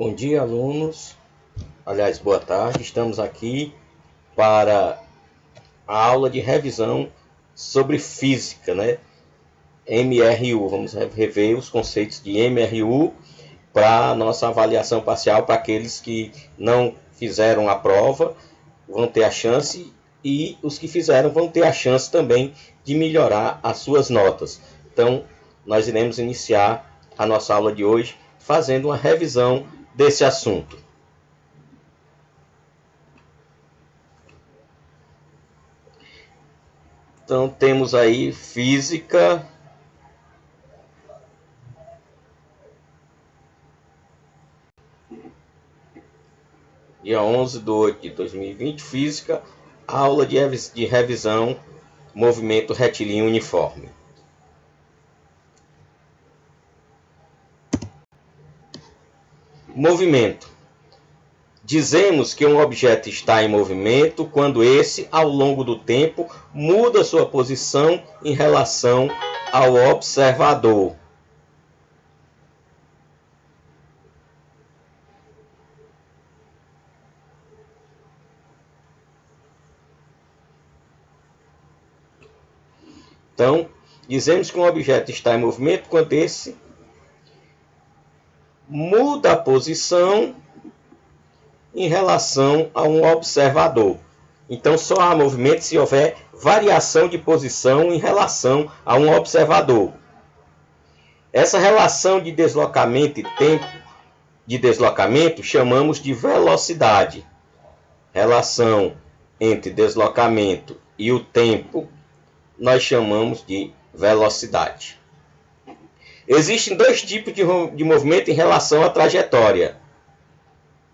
Bom dia, alunos. Aliás, boa tarde. Estamos aqui para a aula de revisão sobre física, né? MRU. Vamos rever os conceitos de MRU para a nossa avaliação parcial, para aqueles que não fizeram a prova, vão ter a chance, e os que fizeram vão ter a chance também de melhorar as suas notas. Então, nós iremos iniciar a nossa aula de hoje fazendo uma revisão desse assunto. Então, temos aí física, dia 11/8/2020, física, aula de revisão, movimento retilíneo uniforme. Movimento. Dizemos que um objeto está em movimento quando esse, ao longo do tempo, muda sua posição em relação ao observador. Então, dizemos que um objeto está em movimento quando esse muda a posição em relação a um observador. Então, só há movimento se houver variação de posição em relação a um observador. Essa relação de deslocamento e tempo de deslocamento chamamos de velocidade. Relação entre deslocamento e o tempo nós chamamos de velocidade. Existem dois tipos de movimento em relação à trajetória.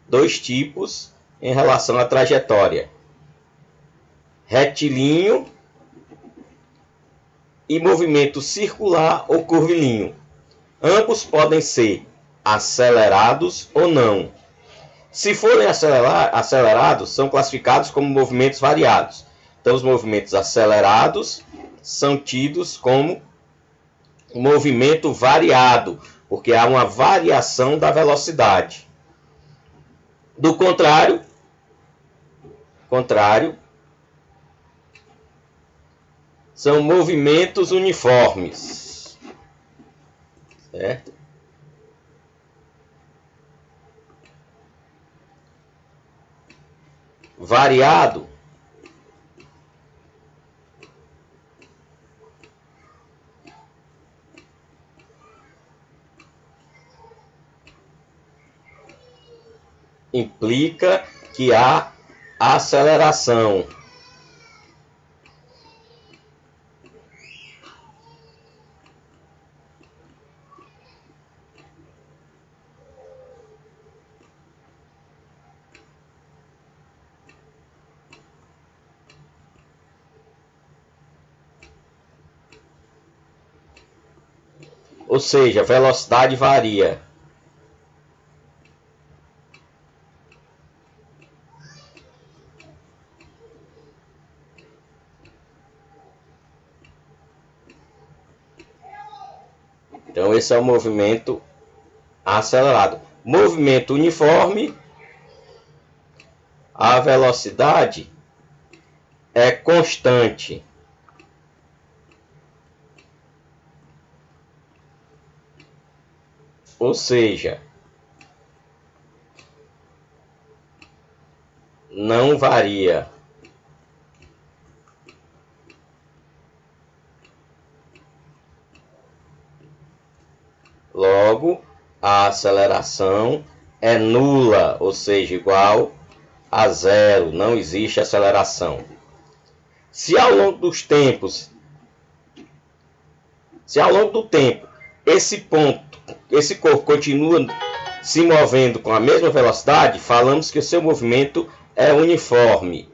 Dois tipos em relação à trajetória: retilíneo e movimento circular ou curvilíneo. Ambos podem ser acelerados ou não. Se forem acelerados, são classificados como movimentos variados. Então, os movimentos acelerados são tidos como movimento variado, porque há uma variação da velocidade. Do contrário, são movimentos uniformes, certo? Variado implica que há aceleração. Ou seja, a velocidade varia. Então, esse é o movimento acelerado. Movimento uniforme, a velocidade é constante. Ou seja, não varia. Logo, a aceleração é nula, ou seja, igual a zero. Não existe aceleração. Se ao longo do tempo, esse corpo continua se movendo com a mesma velocidade, falamos que o seu movimento é uniforme.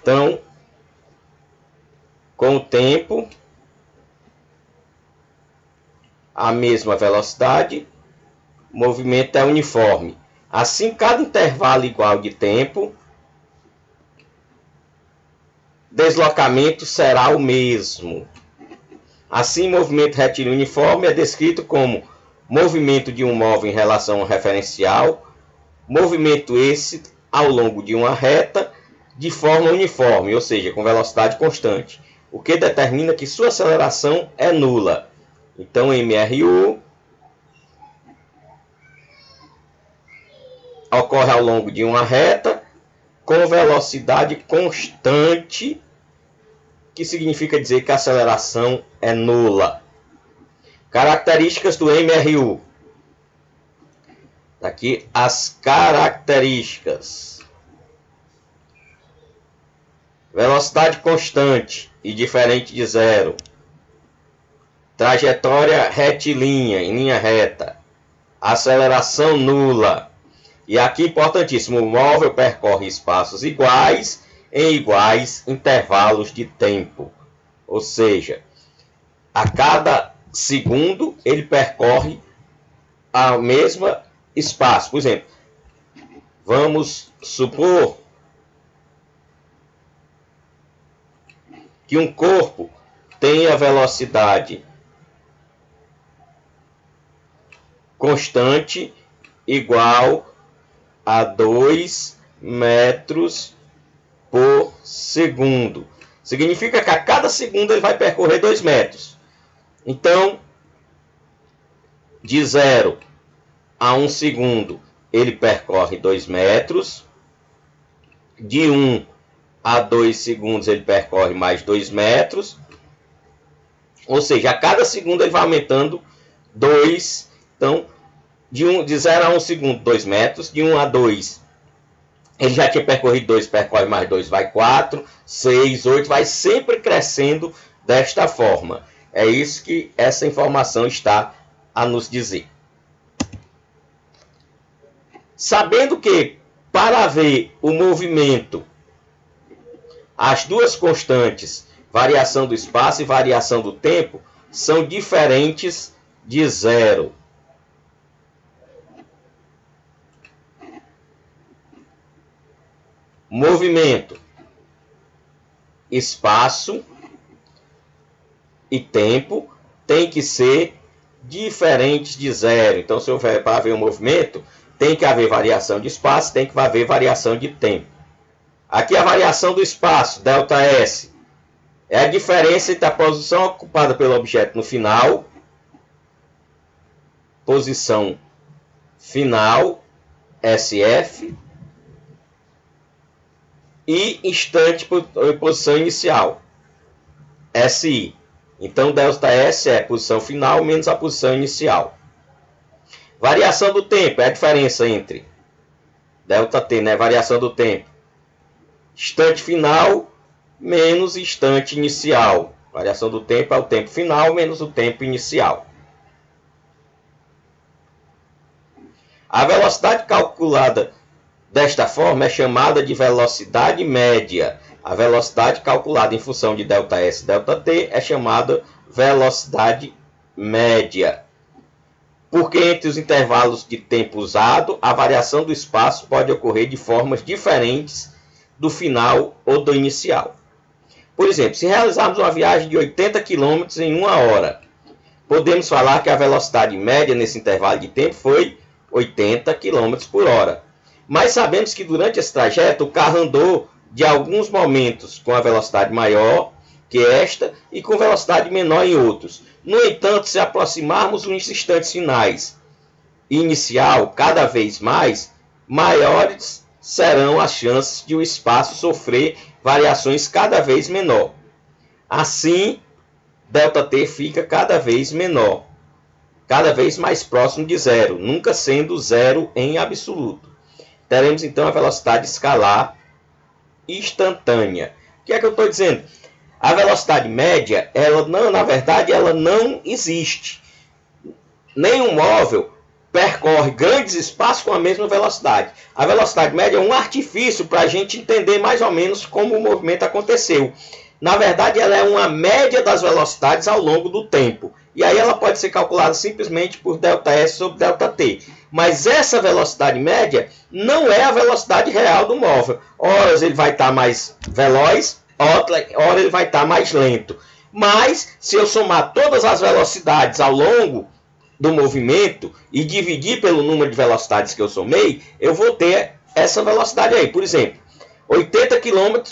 Então, com o tempo, a mesma velocidade, o movimento é uniforme. Assim, cada intervalo igual de tempo, deslocamento será o mesmo. Assim, movimento retilíneo uniforme é descrito como movimento de um móvel em relação ao referencial, movimento esse ao longo de uma reta de forma uniforme, ou seja, com velocidade constante, o que determina que sua aceleração é nula. Então, MRU ocorre ao longo de uma reta com velocidade constante, que significa dizer que a aceleração é nula. Características do MRU. Aqui as características. Velocidade constante e diferente de zero. Trajetória retilínea, em linha reta. Aceleração nula. E aqui, importantíssimo, o móvel percorre espaços iguais em iguais intervalos de tempo. Ou seja, a cada segundo ele percorre a mesma espaço. Por exemplo, vamos supor que um corpo tenha velocidade constante igual a 2 metros por segundo. Significa que a cada segundo ele vai percorrer 2 metros. Então, de 0 a 1 segundo, ele percorre 2 metros. De 1 a 2 segundos, ele percorre mais 2 metros. Ou seja, a cada segundo ele vai aumentando 2. Então, de 0 a 1 segundo, 2 metros. De 1 a 2, ele já tinha percorrido 2, percorre mais 2, vai 4, 6, 8, vai sempre crescendo desta forma. É isso que essa informação está a nos dizer. Sabendo que, para haver o movimento, as duas constantes, variação do espaço e variação do tempo, são diferentes de zero. Movimento, espaço e tempo tem que ser diferentes de zero. Então, se houver para haver um movimento, tem que haver variação de espaço, tem que haver variação de tempo. Aqui a variação do espaço, ΔS, é a diferença entre a posição ocupada pelo objeto no final, posição final, SF, e instante em posição inicial, SI. Então, ΔS é a posição final menos a posição inicial. Variação do tempo é a diferença entre ΔT, né? Variação do tempo. Instante final menos instante inicial. Variação do tempo é o tempo final menos o tempo inicial. A velocidade calculada desta forma é chamada de velocidade média. A velocidade calculada em função de ΔS e ΔT é chamada velocidade média. Porque entre os intervalos de tempo usado, a variação do espaço pode ocorrer de formas diferentes do final ou do inicial. Por exemplo, se realizarmos uma viagem de 80 km em 1 hora, podemos falar que a velocidade média nesse intervalo de tempo foi 80 km por hora. Mas sabemos que durante esse trajeto o carro andou de alguns momentos com a velocidade maior que esta e com velocidade menor em outros. No entanto, se aproximarmos uns instantes finais e inicial cada vez mais, maiores serão as chances de o espaço sofrer variações cada vez menor. Assim, ΔT fica cada vez menor, cada vez mais próximo de zero, nunca sendo zero em absoluto. Teremos então a velocidade escalar instantânea. O que é que eu estou dizendo? A velocidade média, na verdade, ela não existe. Nenhum móvel percorre grandes espaços com a mesma velocidade. A velocidade média é um artifício para a gente entender mais ou menos como o movimento aconteceu. Na verdade, ela é uma média das velocidades ao longo do tempo. E aí ela pode ser calculada simplesmente por ΔS sobre ΔT. Mas essa velocidade média não é a velocidade real do móvel. Ora ele vai estar mais veloz, ora ele vai estar mais lento. Mas, se eu somar todas as velocidades ao longo do movimento e dividir pelo número de velocidades que eu somei, eu vou ter essa velocidade aí. Por exemplo, 80 km,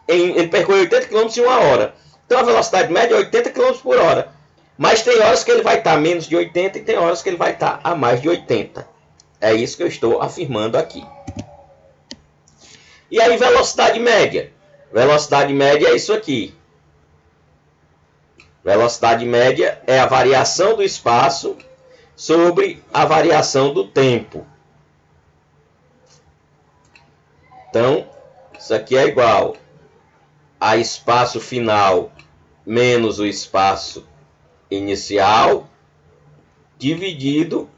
ele percorre 80 km em uma hora. Então, a velocidade média é 80 km por hora. Mas tem horas que ele vai estar a menos de 80 e tem horas que ele vai estar a mais de 80. É isso que eu estou afirmando aqui. E aí, velocidade média? Velocidade média é isso aqui. Velocidade média é a variação do espaço sobre a variação do tempo. Então, isso aqui é igual a espaço final menos o espaço inicial dividido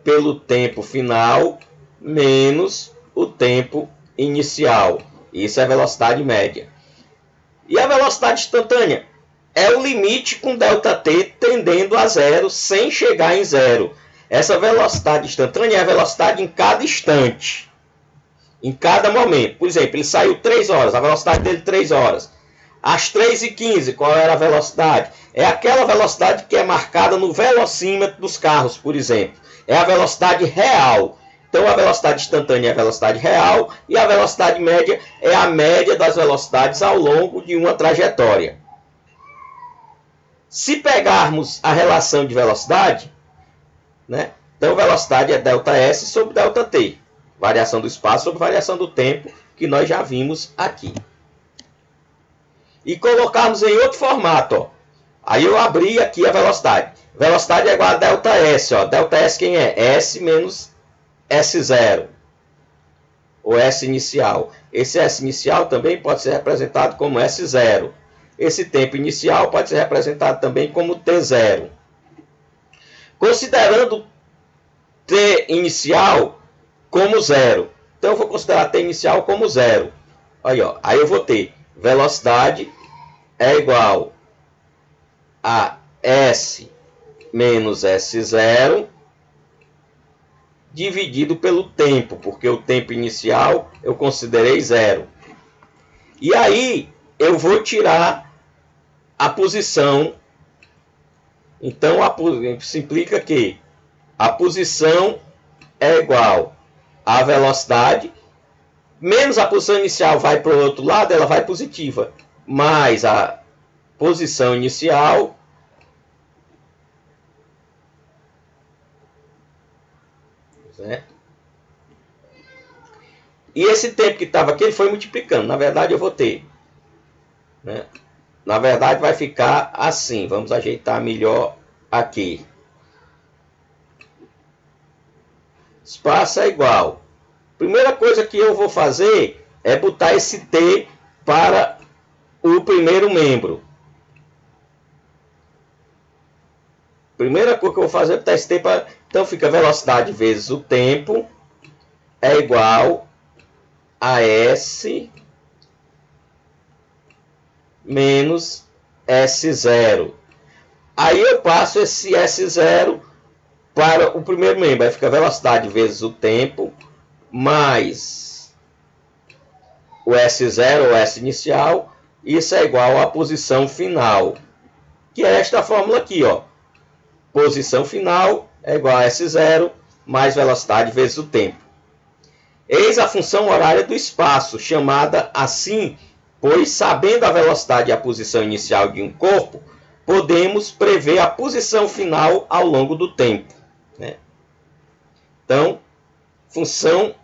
pelo tempo final menos o tempo inicial. Isso é a velocidade média. E a velocidade instantânea é o limite com ΔT tendendo a zero sem chegar em zero. Essa velocidade instantânea é a velocidade em cada instante, em cada momento. Por exemplo, ele saiu 3 horas, a velocidade dele 3 horas. Às 3h15, qual era a velocidade? É aquela velocidade que é marcada no velocímetro dos carros, por exemplo. É a velocidade real. Então, a velocidade instantânea é a velocidade real e a velocidade média é a média das velocidades ao longo de uma trajetória. Se pegarmos a relação de velocidade, né? Então, velocidade é ΔS sobre ΔT. Variação do espaço sobre variação do tempo, que nós já vimos aqui. E colocarmos em outro formato. Ó. Aí eu abri aqui a velocidade. Velocidade é igual a ΔS. Ó. ΔS quem é? S menos S0. Ou S inicial. Esse S inicial também pode ser representado como S0. Esse tempo inicial pode ser representado também como T0. Considerando T inicial como zero. Então eu vou considerar T inicial como zero. Aí, ó, aí eu vou ter velocidade é igual a S menos S0 dividido pelo tempo, porque o tempo inicial eu considerei zero. E aí eu vou tirar a posição. Então, isso implica que a posição é igual à velocidade, menos a posição inicial vai para o outro lado, ela vai positiva, mais a posição inicial certo? E esse tempo que estava aqui, ele foi multiplicando. Na verdade, eu vou ter, né? Na verdade, vai ficar assim. Vamos ajeitar melhor aqui. Espaço é igual. Primeira coisa que eu vou fazer é botar esse T para o primeiro membro. Primeira coisa que eu vou fazer é botar esse T para... Então, fica velocidade vezes o tempo é igual a S menos S0. Aí eu passo esse S0 para o primeiro membro. Aí fica velocidade vezes o tempo mais o S0 ou S inicial. Isso é igual à posição final. Que é esta fórmula aqui, ó. Posição final é igual a S0 mais velocidade vezes o tempo. Eis a função horária do espaço, chamada assim, pois, sabendo a velocidade e a posição inicial de um corpo, podemos prever a posição final ao longo do tempo. Né? Então, função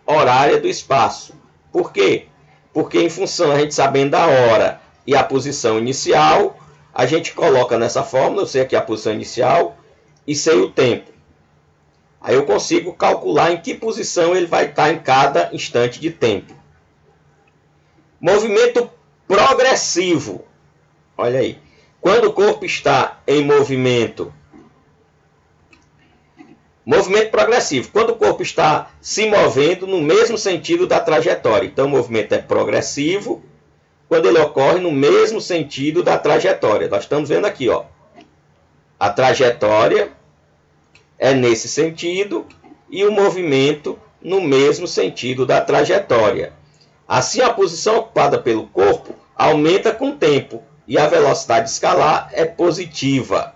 horária do espaço. Por quê? Porque em função, a gente sabendo a hora e a posição inicial, a gente coloca nessa fórmula, eu sei aqui a posição inicial e sei o tempo. Aí eu consigo calcular em que posição ele vai estar em cada instante de tempo. Movimento progressivo. Olha aí. Quando o corpo está em movimento. Movimento progressivo. Quando o corpo está se movendo no mesmo sentido da trajetória. Então o movimento é progressivo quando ele ocorre no mesmo sentido da trajetória. Nós estamos vendo aqui, ó. A trajetória é nesse sentido e o movimento no mesmo sentido da trajetória. Assim, a posição ocupada pelo corpo aumenta com o tempo, e a velocidade escalar é positiva.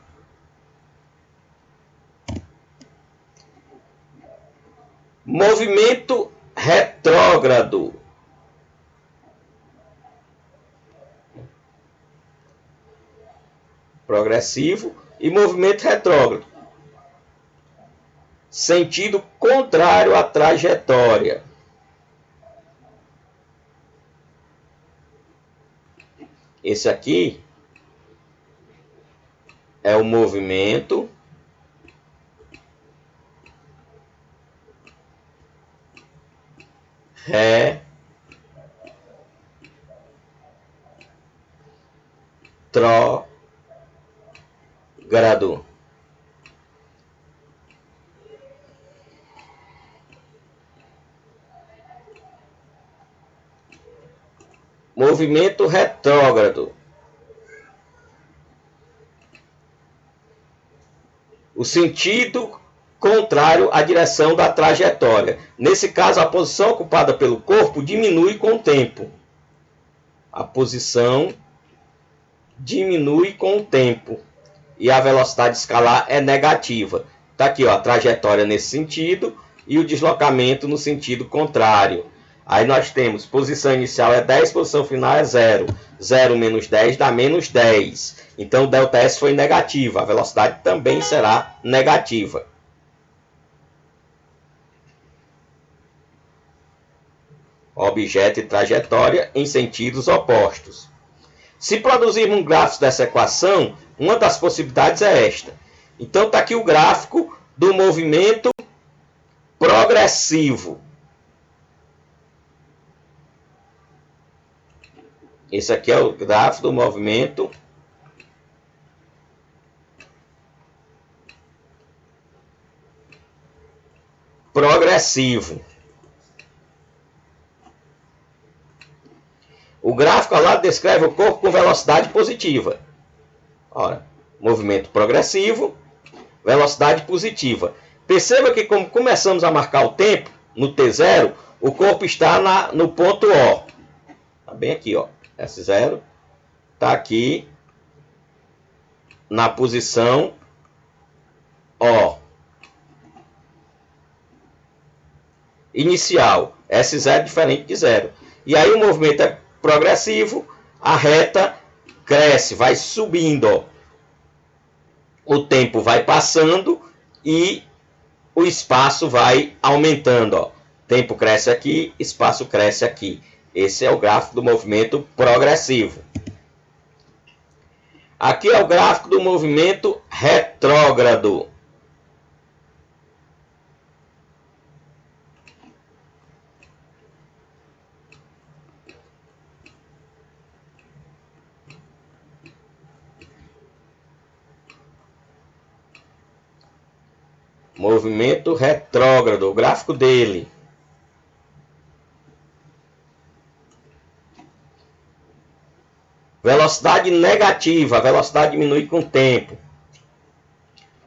Movimento retrógrado. Progressivo e movimento retrógrado. Sentido contrário à trajetória. Esse aqui é o movimento retrógrado. Movimento retrógrado. O sentido contrário à direção da trajetória. Nesse caso, a posição ocupada pelo corpo diminui com o tempo. A posição diminui com o tempo. E a velocidade escalar é negativa. Está aqui, ó, a trajetória nesse sentido e o deslocamento no sentido contrário. Aí nós temos posição inicial é 10, posição final é 0. 0 menos 10 dá menos 10. Então, o ΔS foi negativa. A velocidade também será negativa. Objeto e trajetória em sentidos opostos. Se produzirmos um gráfico dessa equação, uma das possibilidades é esta. Então, está aqui o gráfico do movimento progressivo. Esse aqui é o gráfico do movimento progressivo. O gráfico ao lado descreve o corpo com velocidade positiva. Ora, movimento progressivo, velocidade positiva. Perceba que como começamos a marcar o tempo, no T0, o corpo está no ponto O. Está bem aqui, ó. S0 está aqui na posição O. Inicial. S0 é diferente de 0. E aí o movimento é progressivo, a reta cresce, vai subindo, ó. O tempo vai passando e o espaço vai aumentando, ó. Tempo cresce aqui, espaço cresce aqui. Esse é o gráfico do movimento progressivo. Aqui é o gráfico do movimento retrógrado. Movimento retrógrado, o gráfico dele. Velocidade negativa, a velocidade diminui com o tempo.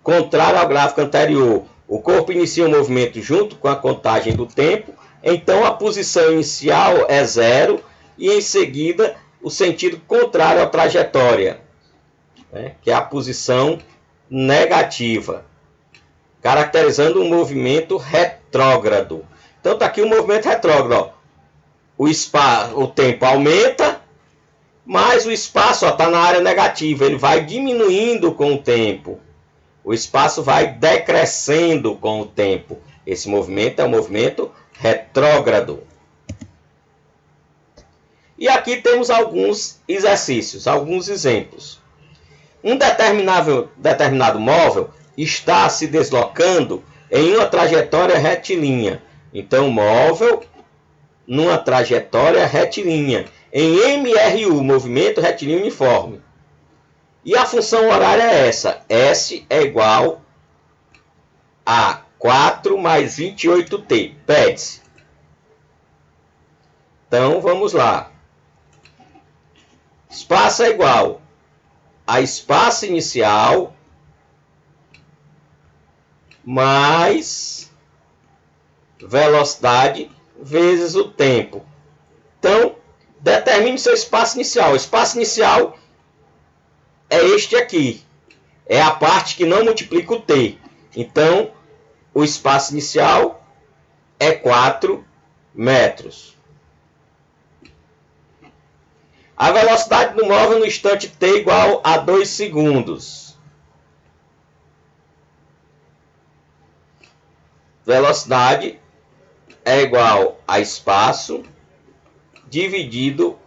Contrário ao gráfico anterior, o corpo inicia o movimento junto com a contagem do tempo, então a posição inicial é 0 e em seguida o sentido contrário à trajetória, né, que é a posição negativa, caracterizando um movimento retrógrado. Então está aqui o movimento retrógrado. Ó. O tempo aumenta, mas o espaço está na área negativa, ele vai diminuindo com o tempo. O espaço vai decrescendo com o tempo. Esse movimento é um movimento retrógrado. E aqui temos alguns exercícios, alguns exemplos. Um determinado móvel está se deslocando em uma trajetória retilínea. Então, móvel numa trajetória retilínea. Em MRU, movimento retilíneo uniforme. E a função horária é essa. S é igual a 4 mais 28t. Pede-se. Então, vamos lá. Espaço é igual a espaço inicial mais velocidade vezes o tempo. Então, determine seu espaço inicial. O espaço inicial é este aqui. É a parte que não multiplica o t. Então, o espaço inicial é 4 metros. A velocidade do móvel no instante t igual a 2 segundos. Velocidade é igual a espaço dividido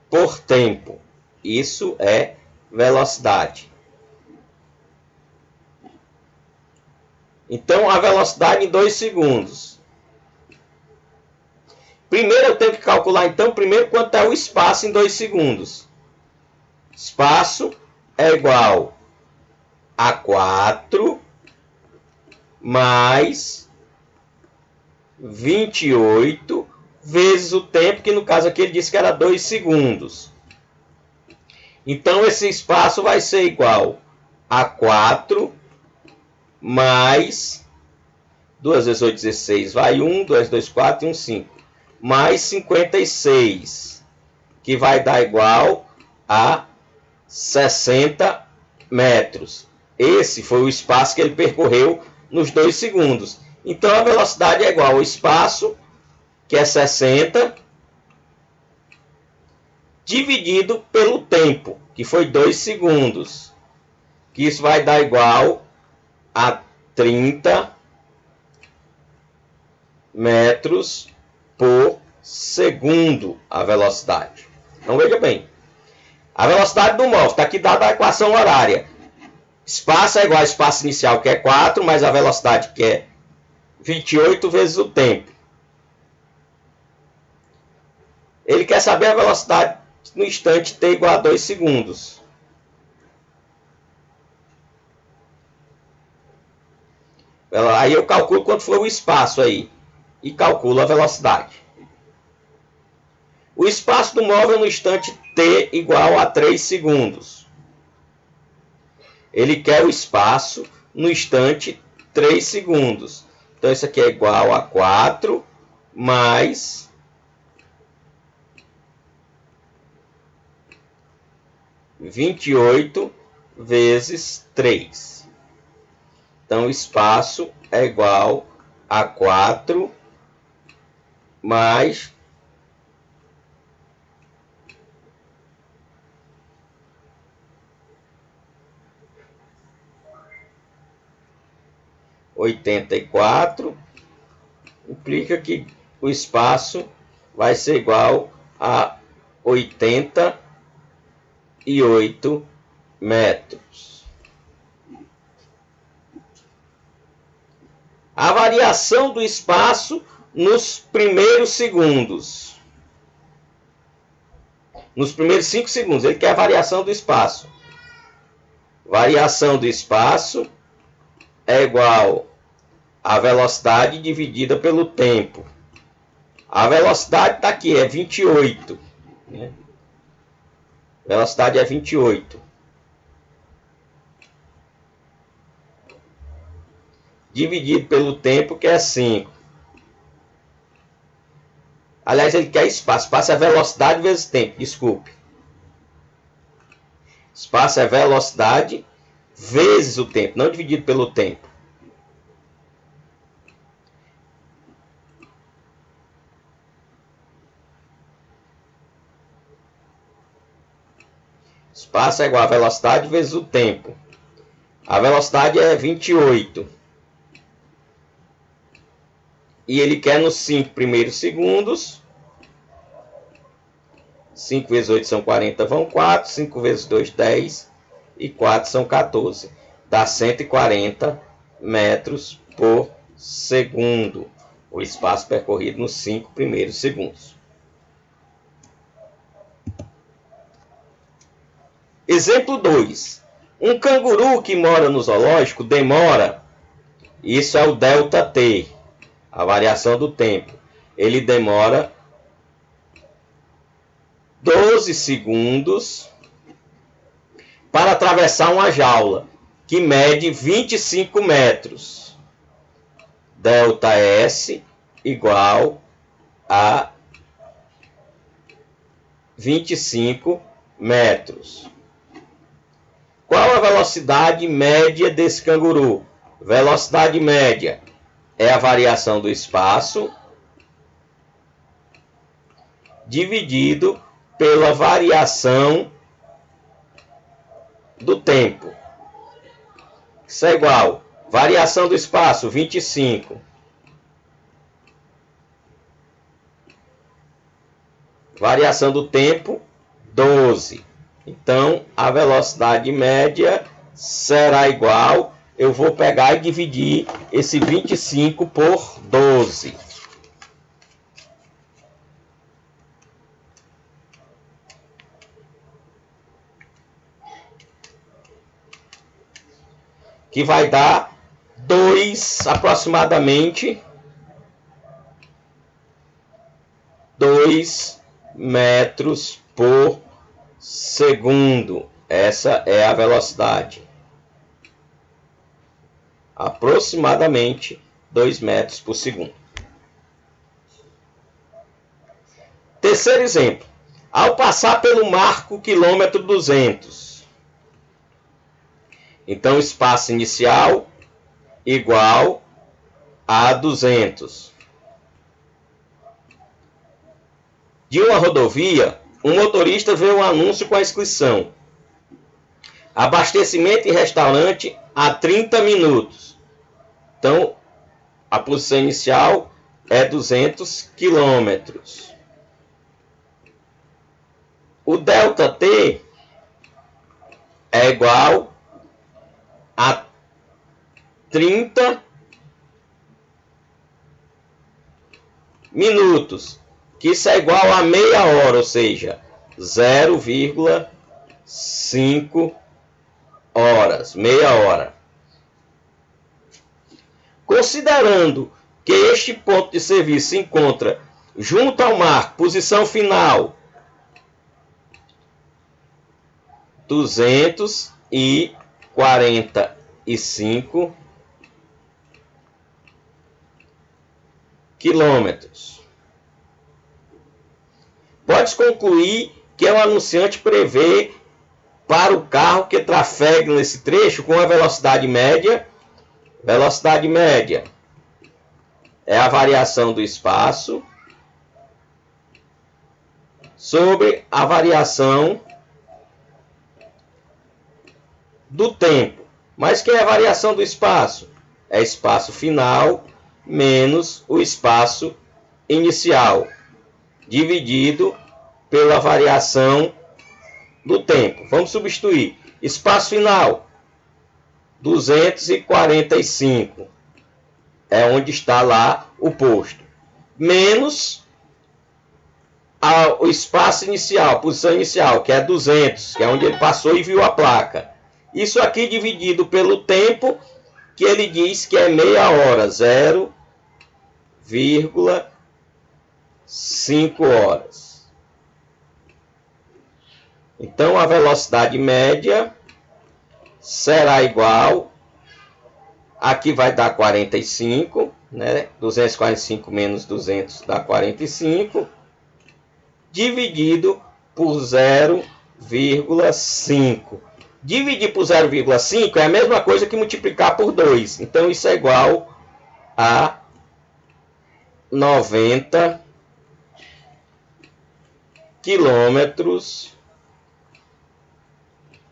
por tempo. Isso é velocidade. Então, a velocidade em 2 segundos. Primeiro eu tenho que calcular, então, primeiro quanto é o espaço em 2 segundos. Espaço é igual a 4 mais 28 vezes o tempo, que no caso aqui ele disse que era 2 segundos. Então, esse espaço vai ser igual a 4 mais 2 vezes 8, 16, vai 1, 2, 2, 4 e 1, 5. Mais 56, que vai dar igual a 60 metros. Esse foi o espaço que ele percorreu nos 2 segundos. Então, a velocidade é igual ao espaço, que é 60, dividido pelo tempo, que foi 2 segundos. Que isso vai dar igual a 30 metros por segundo a velocidade. Então veja bem, a velocidade do móvel está aqui dada a equação horária. Espaço é igual ao espaço inicial, que é 4, mais a velocidade, que é 28 vezes o tempo. Ele quer saber a velocidade no instante t igual a 2 segundos. Aí eu calculo quanto foi o espaço aí. E calculo a velocidade. O espaço do móvel no instante t igual a 3 segundos. Ele quer o espaço no instante 3 segundos. Então, isso aqui é igual a 4 mais 28 vezes 3. Então, o espaço é igual a 4 mais 84, implica que o espaço vai ser igual a 88 metros. A variação do espaço nos primeiros segundos. Nos primeiros 5 segundos, ele quer a variação do espaço. Variação do espaço é igual a velocidade dividida pelo tempo. A velocidade está aqui, é 28. Né? Velocidade é 28. Dividido pelo tempo, que é 5. Aliás, ele quer espaço. Espaço é velocidade vezes tempo, desculpe. Espaço é velocidade vezes o tempo, não dividido pelo tempo. Espaço é igual a velocidade vezes o tempo. A velocidade é 28. E ele quer nos 5 primeiros segundos. 5 vezes 8 são 40, vão 4. 5 vezes 2, 10. E 4 são 14. Dá 140 metros por segundo. O espaço percorrido nos 5 primeiros segundos. Exemplo 2. Um canguru que mora no zoológico demora, isso é o ΔT, a variação do tempo. Ele demora 12 segundos para atravessar uma jaula que mede 25 metros. ΔS igual a 25 metros. Qual a velocidade média desse canguru? Velocidade média é a variação do espaço dividido pela variação do tempo. Isso é igual. Variação do espaço, 25. Variação do tempo, 12. Então, a velocidade média será igual. Eu vou pegar e dividir esse 25 por 12. Que vai dar 2, aproximadamente 2 metros por segundo. Essa é a velocidade. Aproximadamente 2 metros por segundo. Terceiro exemplo. Ao passar pelo marco quilômetro 200. Então, espaço inicial igual a 200. De uma rodovia, um motorista vê um anúncio com a inscrição: abastecimento em restaurante a 30 minutos. Então, a posição inicial é 200 quilômetros. O ΔT é igual a 30 minutos, que isso é igual a meia hora, ou seja, 0,5 horas, meia hora. Considerando que este ponto de serviço se encontra junto ao marco, posição final, 245 quilômetros. Pode concluir que o anunciante prevê para o carro que trafega nesse trecho com a velocidade média. Velocidade média é a variação do espaço sobre a variação do tempo. Mas que é a variação do espaço? É espaço final menos o espaço inicial, dividido pela variação do tempo. Vamos substituir. Espaço final, 245. É onde está lá o posto. Menos o espaço inicial, posição inicial, que é 200, que é onde ele passou e viu a placa. Isso aqui dividido pelo tempo, que ele diz que é meia hora, 0,5 horas. Então, a velocidade média será igual, aqui vai dar 45, né? 245 menos 200 dá 45, dividido por 0,5. Dividir por 0,5 é a mesma coisa que multiplicar por 2. Então, isso é igual a 90 quilômetros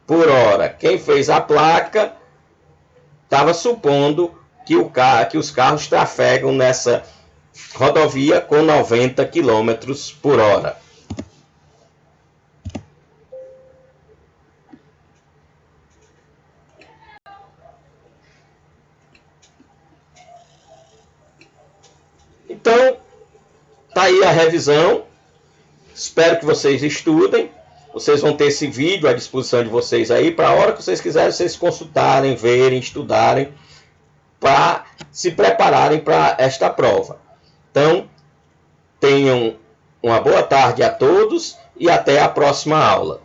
por hora. Quem fez a placa estava supondo que os carros trafegam nessa rodovia com 90 quilômetros por hora. Então, tá aí a revisão. Espero que vocês estudem. Vocês vão ter esse vídeo à disposição de vocês aí, para a hora que vocês quiserem, vocês consultarem, verem, estudarem, para se prepararem para esta prova. Então, tenham uma boa tarde a todos e até a próxima aula.